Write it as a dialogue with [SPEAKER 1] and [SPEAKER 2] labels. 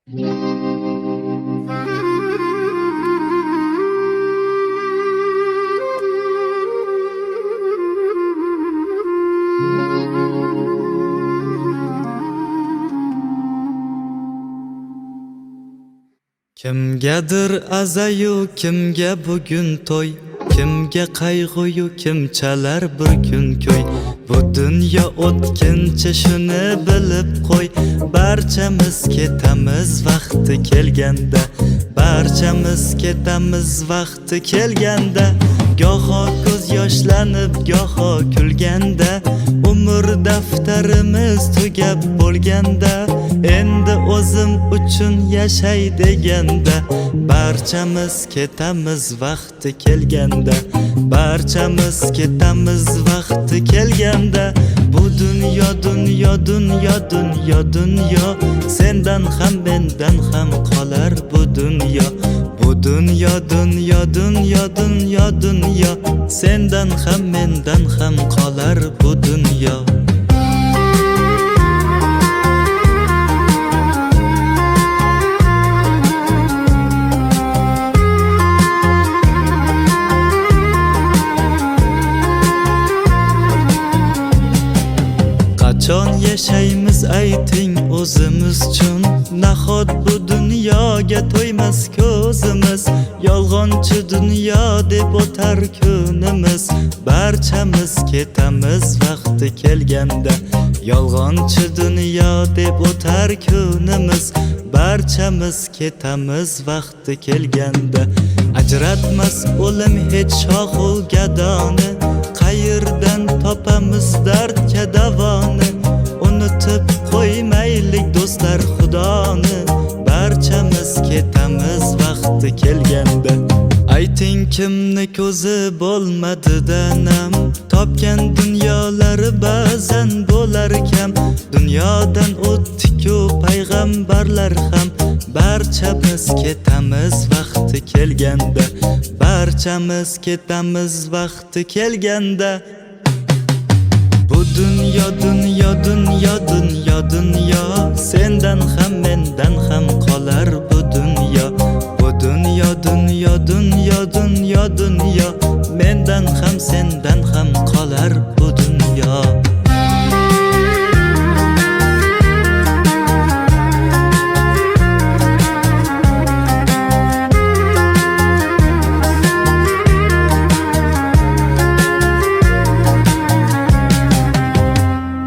[SPEAKER 1] Kimgadir azayu kimga bugun to'y, kimga qayg'uyu kim chalar bir kun ko'y. Bu dunyo o'tkinchi shuni bilib qo'y, barchamiz ketamiz vaqti kelganda, barchamiz ketamiz vaqti kelganda. Goho ko'z yoshlanib, goho kulganda, umr daftarimiz tugab bo'lganda, endi o'zim uchun yashay deganda, barchamiz ketamiz vaqti kelganda, barchamiz ketamiz vaqti kelganda. Bu dunyo dunyo dunyo dunyo dunyo, sendan ham mendan ham qolar bu dunyo. Bu dunyo dunyo dunyo dunyo dunyo, sendan ham mendan ham qolar bu dunyo. Qachon yashaymiz ayting o'zimiz uchun, nahot bu dunyoga to'ymas ko'zimiz. Yolg'onchi dunyo deb o'tar kunimiz, barchamiz ketamiz vaqti kelganda. Yolg'onchi dunyo deb o'tar kunimiz, barchamiz ketamiz vaqti kelganda. Ajratmas o'lim hech shohu gadoni, qayerdan topamiz dardga davoni. Unutib qo'ymaylik do'stlar xudoni, barchamiz ketamiz vaqti kelganda. Ayting kimni ko'zi bo'lmadida nam, topgan dunyolari ba'zan bo'lar kam. Dunyodan o'tdi-ku payg'ambarlar ham, barchamiz ketamiz vaqti kelganda, barchamiz ketamiz vaqti kelganda. Bu dunyo dunyo dunyo dunyo dunyo, sendan ham mendan ham qolar bu dunyo. Bu dunyo dunyo dunyo dunyo dunyo, mendan ham sen